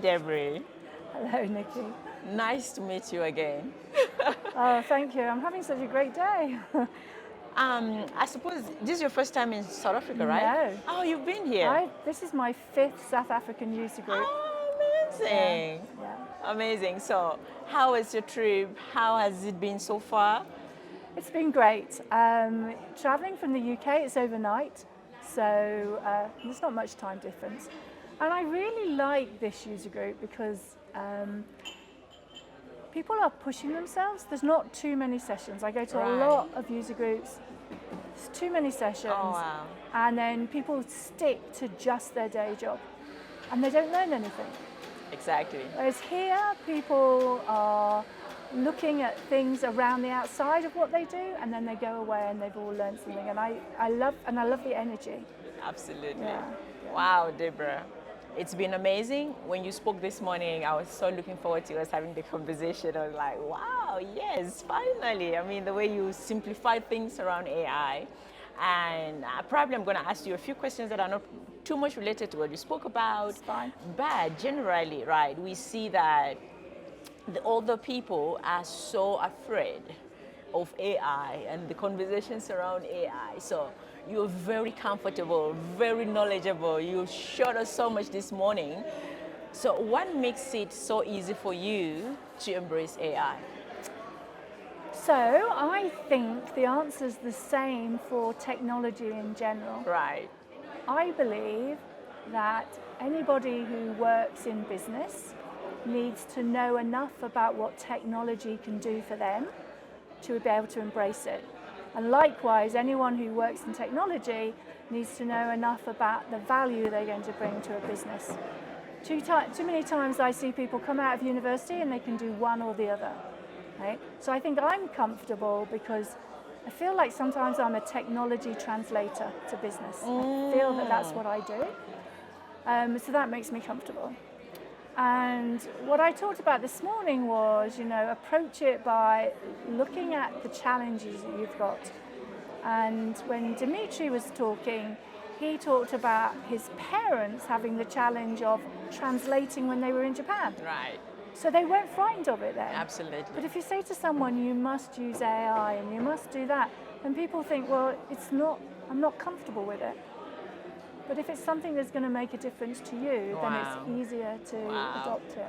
Debra. Hello, Nikki. Nice to meet you again. Oh, thank you. I'm having such a great day. I suppose this is your first time in South Africa, right? No. Oh, you've been here. This is my 5th South African user group. Oh, amazing. Yeah. Amazing. So, how was your trip? How has it been so far? It's been great. Traveling from the UK, it's overnight, so there's not much time difference. And I really like this user group because people are pushing themselves. There's not too many sessions. I go to a lot of user groups. There's too many sessions. Oh, wow. And then people stick to just their day job and they don't learn anything. Exactly. Whereas here, people are looking at things around the outside of what they do, and then they go away and they've all learned something. And I love the energy. Absolutely. Yeah. Wow, Debra. It's been amazing. When you spoke this morning, I was so looking forward to us having the conversation. I was like, wow, yes, finally. I mean, the way you simplify things around AI. And probably I'm going to ask you a few questions that are not too much related to what you spoke about. It's fine. But generally, right, we see that the older people are so afraid of AI and the conversations around AI. So you're very comfortable, very knowledgeable. You showed us so much this morning. So what makes it so easy for you to embrace AI? So I think the answer is the same for technology in general. Right. I believe that anybody who works in business needs to know enough about what technology can do for them to be able to embrace it. And likewise, anyone who works in technology needs to know enough about the value they're going to bring to a business. Too many times I see people come out of university and they can do one or the other. Right? So I think I'm comfortable because I feel like sometimes I'm a technology translator to business. I feel that that's what I do. So that makes me comfortable. And what I talked about this morning was, approach it by looking at the challenges that you've got. And when Dimitri was talking, he talked about his parents having the challenge of translating when they were in Japan. Right. So they weren't frightened of it then. Absolutely. But if you say to someone, you must use AI and you must do that, then people think, well, I'm not comfortable with it. But if it's something that's going to make a difference to you, then it's easier to adopt it.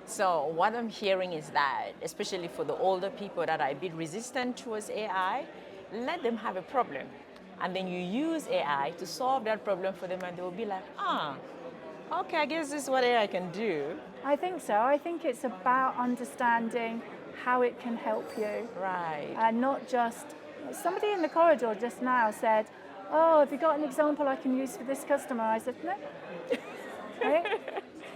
So what I'm hearing is that, especially for the older people that are a bit resistant towards AI, let them have a problem. And then you use AI to solve that problem for them, and they will be like, okay, I guess this is what AI can do. I think so. I think it's about understanding how it can help you. Right. And not just, somebody in the corridor just now said, oh, have you got an example I can use for this customer? I said, no. Right?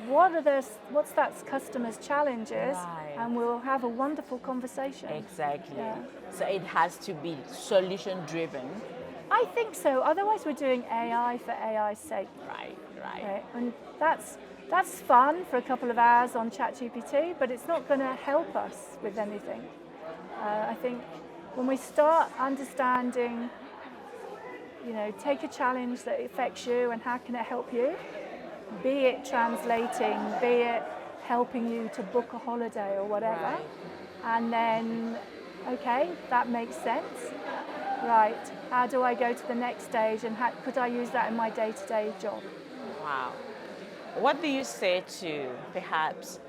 What's that customer's challenges? Right. And we'll have a wonderful conversation. Exactly. Yeah. So it has to be solution driven. I think so. Otherwise, we're doing AI for AI's sake. Right. And that's fun for a couple of hours on ChatGPT, but it's not going to help us with anything. I think when we start understanding, take a challenge that affects you and how can it help you, be it translating, be it helping you to book a holiday or whatever, right. And then, okay, that makes sense. Right, how do I go to the next stage and could I use that in my day-to-day job? Wow. What do you say to perhaps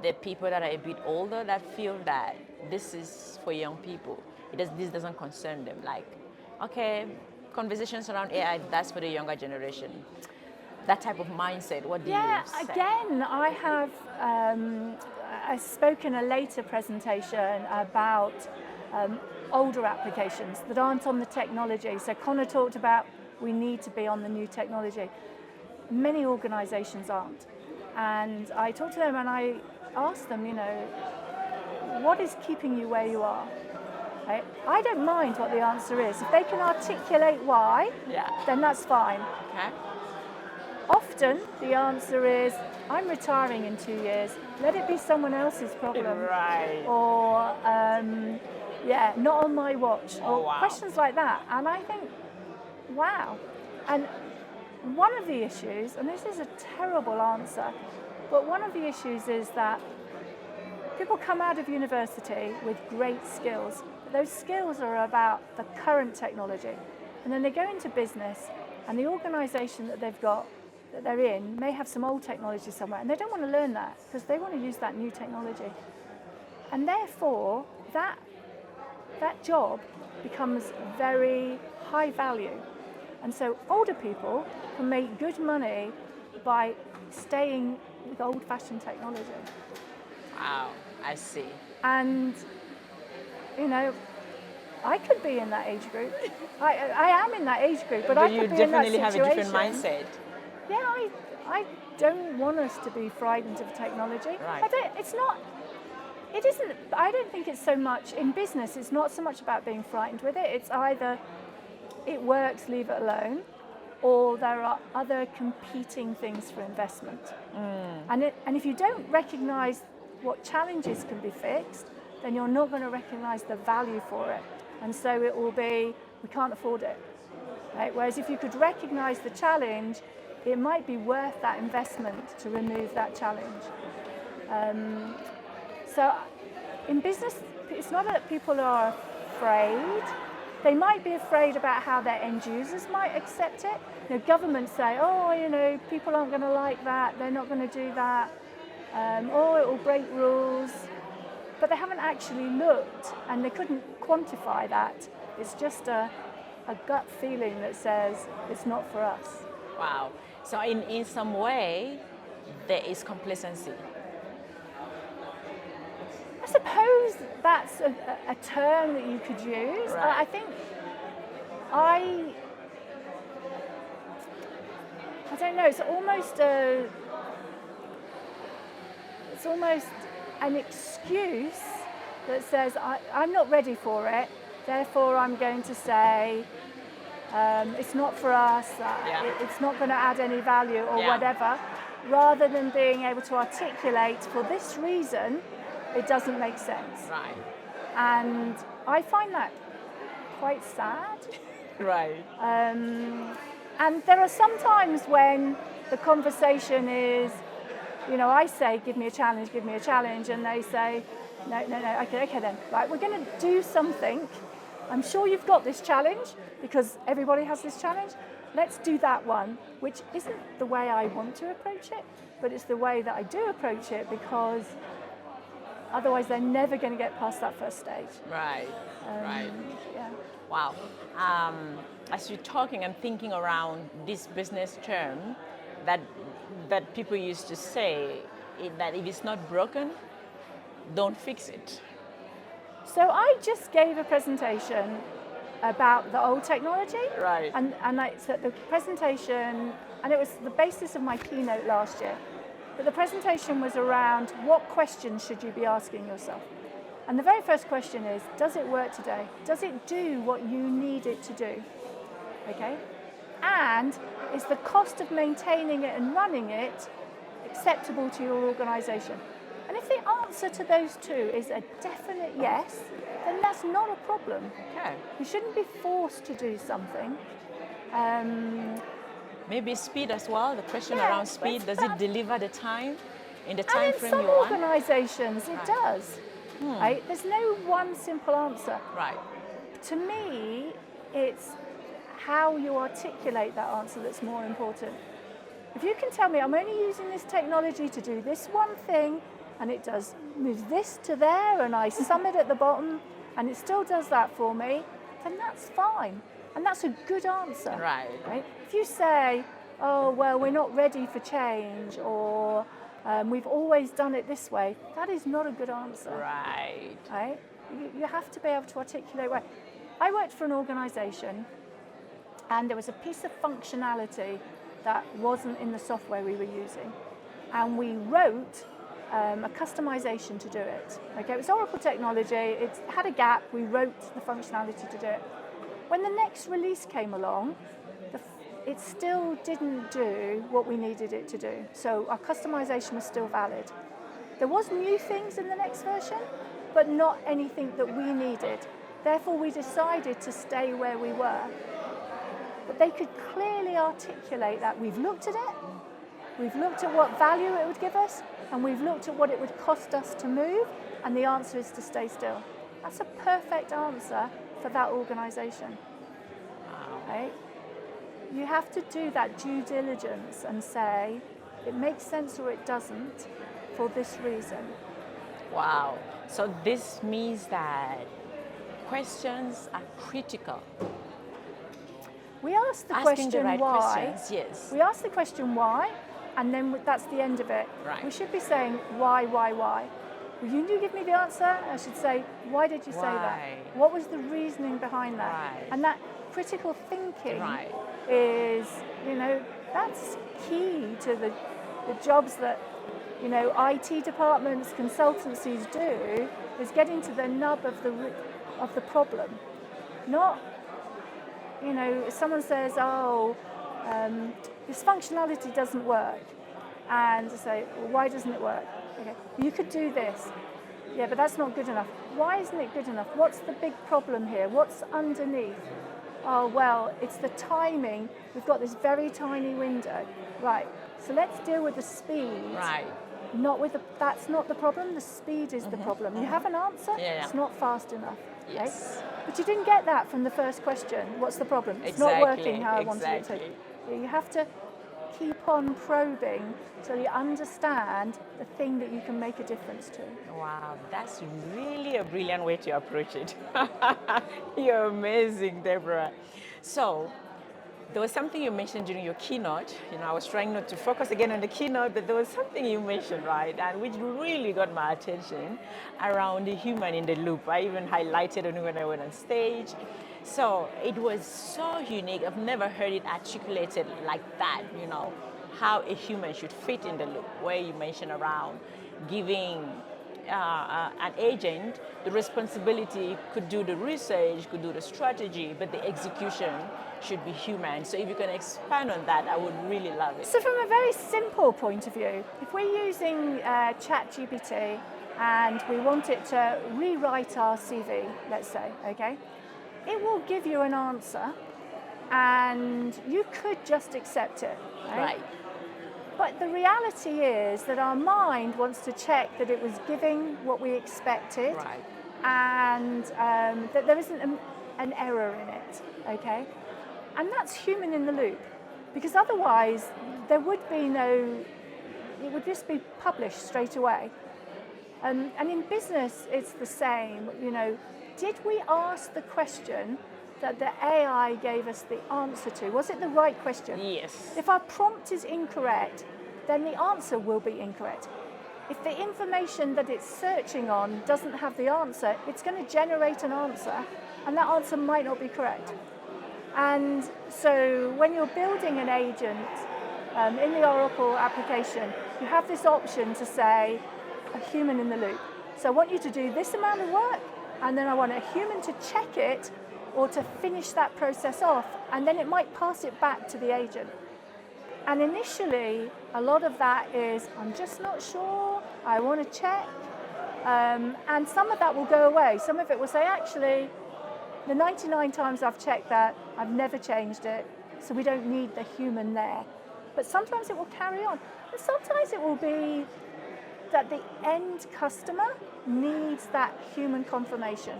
the people that are a bit older that feel that this is for young people? This doesn't concern them. Like, okay, conversations around AI, that's for the younger generation. That type of mindset, what do you say? Yeah, again, I have I spoke in a later presentation about older applications that aren't on the technology. So Connor talked about we need to be on the new technology. Many organisations aren't. And I talked to them and I asked them, what is keeping you where you are? Right? I don't mind what the answer is. If they can articulate why, then that's fine. Okay. Often the answer is, I'm retiring in 2 years. Let it be someone else's problem. Right. Or, not on my watch. Oh, or wow. Questions like that. And I think, wow. And one of the issues, and this is a terrible answer, But one of the issues is that people come out of university with great skills. But those skills are about the current technology. And then they go into business, and the organisation that they've got, that they're in, may have some old technology somewhere, and they don't want to learn that because they want to use that new technology. And therefore, that job becomes very high value. And so older people can make good money by staying with old-fashioned technology. Wow, I see. And, you know, I could be in that age group. I am in that age group, but I could be in that situation. You definitely have a different mindset. Yeah, I don't want us to be frightened of technology. Right. I don't think it's so much, in business, it's not so much about being frightened with it. It's either it works, leave it alone, or there are other competing things for investment. And if you don't recognise what challenges can be fixed, then you're not going to recognise the value for it. And so it will be, we can't afford it. Right? Whereas if you could recognise the challenge, it might be worth that investment to remove that challenge. So in business, it's not that people are afraid. They might be afraid about how their end users might accept it. You know, governments say, oh, you know, people aren't going to like that, they're not going to do that, or it will break rules. But they haven't actually looked, and they couldn't quantify that. It's just a gut feeling that says it's not for us. Wow. So in some way, there is complacency. I suppose that's a term that you could use. Right. I think I don't know. It's almost an excuse that says I'm not ready for it. Therefore, I'm going to say it's not for us. It's not going to add any value or whatever. Rather than being able to articulate for this reason, it doesn't make sense. Right. And I find that quite sad. Right. And there are some times when the conversation is, you know, I say, give me a challenge, and they say, no, okay then, right, we're going to do something. I'm sure you've got this challenge because everybody has this challenge. Let's do that one, which isn't the way I want to approach it, but it's the way that I do approach it because otherwise they're never going to get past that first stage. Right, right. Yeah. Wow. As you're talking, I'm thinking around this business term that people used to say, that if it's not broken, don't fix it. So I just gave a presentation about the old technology. Right. And so the presentation, and it was the basis of my keynote last year. But the presentation was around what questions should you be asking yourself? And the very first question is, does it work today? Does it do what you need it to do? Okay? And is the cost of maintaining it and running it acceptable to your organisation? And if the answer to those two is a definite yes, then that's not a problem. Okay. You shouldn't be forced to do something. Maybe speed as well. The question around speed, does it deliver the time in the time frame you want? And in some organisations, it does. Right? There's no one simple answer. Right. To me, it's how you articulate that answer that's more important. If you can tell me, I'm only using this technology to do this one thing, and it moves this to there, and I sum it at the bottom, and it still does that for me, then that's fine. And that's a good answer. Right. If you say, oh, well, we're not ready for change, or we've always done it this way, that is not a good answer. Right. You have to be able to articulate why. I worked for an organisation, and there was a piece of functionality that wasn't in the software we were using. And we wrote a customization to do it. Okay, it was Oracle technology, it had a gap, we wrote the functionality to do it. When the next release came along, it still didn't do what we needed it to do. So our customization was still valid. There was new things in the next version, but not anything that we needed. Therefore, we decided to stay where we were. But they could clearly articulate that we've looked at it, we've looked at what value it would give us, and we've looked at what it would cost us to move, and the answer is to stay still. That's a perfect answer for that organisation. Right? You have to do that due diligence and say, it makes sense or it doesn't for this reason. Wow. So this means that questions are critical. We ask the Asking question the right why. questions, yes. We ask the question why, and then that's the end of it. Right. We should be saying why. Well, you do give me the answer. I should say, why did you say that? Why? What was the reasoning behind that? Right. And that critical thinking Right. is, that's key to the jobs that, IT departments, consultancies do, is getting to the nub of the problem. Not, if someone says, this functionality doesn't work, and say, well, why doesn't it work? Okay, you could do this. Yeah, but that's not good enough. Why isn't it good enough? What's the big problem here? What's underneath? Oh, well, it's the timing. We've got this very tiny window. Right, so let's deal with the speed. Right. That's not the problem, the speed is the problem. You have an answer, it's not fast enough. Yes. Okay? But you didn't get that from the first question. What's the problem? It's Exactly, not working how I wanted it to. exactly. You have to keep on probing till you understand the thing that you can make a difference to. Wow, that's really a brilliant way to approach it. You're amazing, Debra. So, there was something you mentioned during your keynote. I was trying not to focus again on the keynote, but there was something you mentioned, right, and which really got my attention around the human in the loop. I even highlighted it when I went on stage. So it was so unique. I've never heard it articulated like that, how a human should fit in the loop, where you mentioned around giving an agent the responsibility, could do the research, could do the strategy, but the execution should be human. So if you can expand on that, I would really love it. So from a very simple point of view, if we're using ChatGPT and we want it to rewrite our CV, let's say, okay, it will give you an answer and you could just accept it, right? But the reality is that our mind wants to check that it was giving what we expected, Right. and that there isn't an error in it, okay? And that's human in the loop, because otherwise there would be it would just be published straight away. And in business, it's the same. Did we ask the question that the AI gave us the answer to? Was it the right question? Yes. If our prompt is incorrect, then the answer will be incorrect. If the information that it's searching on doesn't have the answer, it's going to generate an answer, and that answer might not be correct. And so when you're building an agent in the Oracle application, you have this option to say, a human in the loop. So I want you to do this amount of work, and then I want a human to check it or to finish that process off, and then it might pass it back to the agent. And initially, a lot of that is, I'm just not sure, I want to check. And some of that will go away. Some of it will say, actually, the 99 times I've checked that, I've never changed it, so we don't need the human there. But sometimes it will carry on. And sometimes it will be that the end customer needs that human confirmation.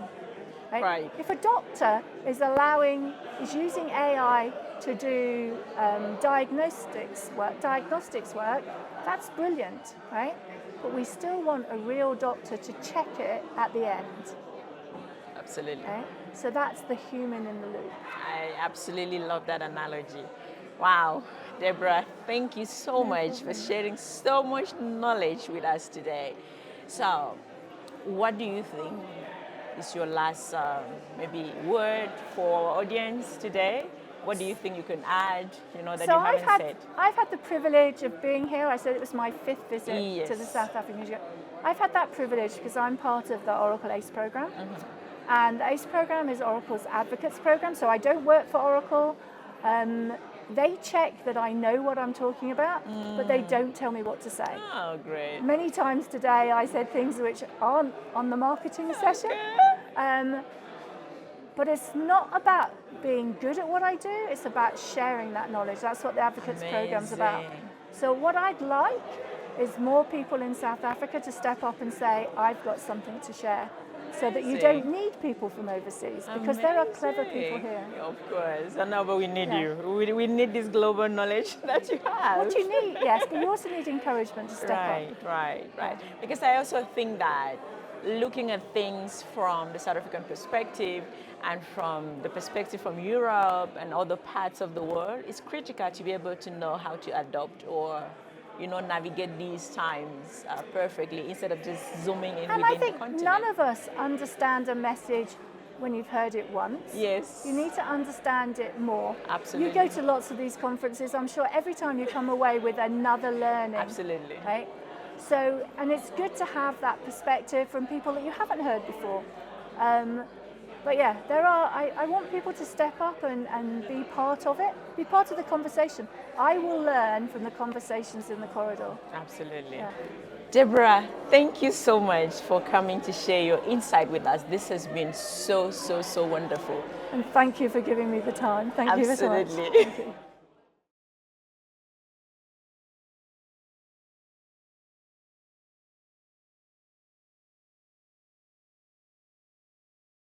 Right? If a doctor is using AI to do diagnostics work, that's brilliant, right? But we still want a real doctor to check it at the end. Absolutely. Okay? So that's the human in the loop. I absolutely love that analogy. Wow, Debra, thank you so much for sharing so much knowledge with us today. So, what do you think is your last maybe word for our audience today? What do you think you can add, that you haven't said? I've had the privilege of being here. I said it was my 5th visit to the South African Studio. I've had that privilege because I'm part of the Oracle ACE program. Mm-hmm. And the ACE program is Oracle's advocates program, so I don't work for Oracle. They check that I know what I'm talking about, but they don't tell me what to say. Oh, great. Many times today I said things which aren't on the marketing session. But it's not about being good at what I do, it's about sharing that knowledge. That's what the advocates program's about. So what I'd like is more people in South Africa to step up and say, I've got something to share. So that you don't need people from overseas, because there are clever people here. Of course. And now, but we need Yeah. you. We need this global knowledge that you have. What you need, yes, but you also need encouragement to step up. Right. Because I also think that looking at things from the South African perspective and from the perspective from Europe and other parts of the world, it's critical to be able to know how to adopt or navigate these times perfectly instead of just zooming in And within I think the continent. none of us understand a message when you've heard it once. Yes. You need to understand it more. Absolutely. You go to lots of these conferences, I'm sure every time you come away with another learning. Absolutely. Right? So, and it's good to have that perspective from people that you haven't heard before. But yeah, I want people to step up and be part of it, be part of the conversation. I will learn from the conversations in the corridor. Absolutely. Yeah. Debra, thank you so much for coming to share your insight with us. This has been so wonderful. And thank you for giving me the time. Thank you so much. Absolutely. Thank you.